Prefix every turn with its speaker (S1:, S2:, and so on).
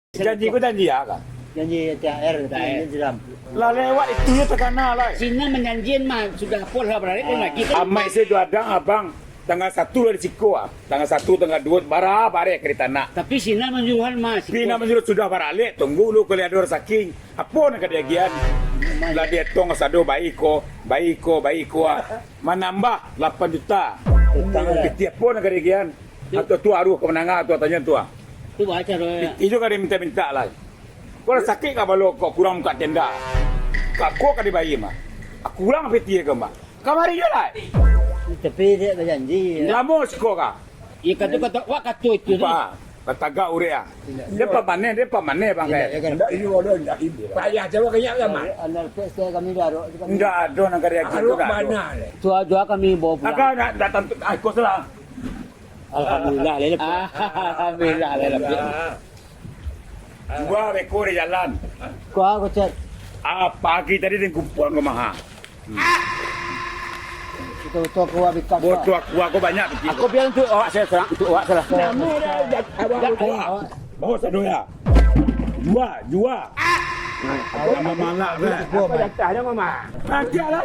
S1: Janji ko janji ya kan.
S2: Janji THR, janji jeram.
S1: Lah lewat itu ya terkena lah.
S3: Sina menjanjian mah sudah pol berarti kan kita.
S1: Amai saya tu ada abang tanggal 1 dari Ciko ah. Tanggal 1 tanggal 2 bara bare kereta nak.
S3: Tapi Sina menjual mas.
S1: Pina menurut sudah barale tunggu lu kalau ada saking. Apa nak dia gian? Lah dia tong sado baik ko ah. Menambah 8 juta. Tanggal ketiap pun nak dia gian. Atau tu aruh kemenangan atau tanya tu ah.
S3: Tu baca roh.
S1: Itu kan dia minta-minta lah. Kalau sakit kah balo kau kurang kat tenda. Kau kan dibayi mah. Aku kurang peti ke mah. Kamari je lah.
S2: Tapi dia berjanji.
S1: Lama siko kah?
S3: Iya kata wak kata itu.
S1: Pak, kataga urea. Dia pamane bang
S2: Ya
S1: kai.
S2: kan.
S4: Ndak iyo dah ndak ibu. Payah jawa kenyak kan mak.
S2: Andal pesta kami darok.
S1: Enggak ada nak kerja gitu
S4: Aruk
S1: dah.
S4: mana le.
S3: Tua kami bawa pulang.
S1: Agak nak datang aku salah.
S2: Alhamdulillah lelep.
S3: Alhamdulillah lebih.
S1: Dua ekor di jalan.
S2: Kau aku chat.
S1: Pagi tadi dia kumpul ke maha.
S2: Kita betul aku habis kau.
S1: Bodoh aku banyak begitu.
S3: Aku bilang tu awak saya serang tu awak salah.
S4: Nama dah abang.
S1: Bawa satu ya. Jua. Nama malak dah.
S4: Apa jatah dah mama?
S1: Perhatian lah.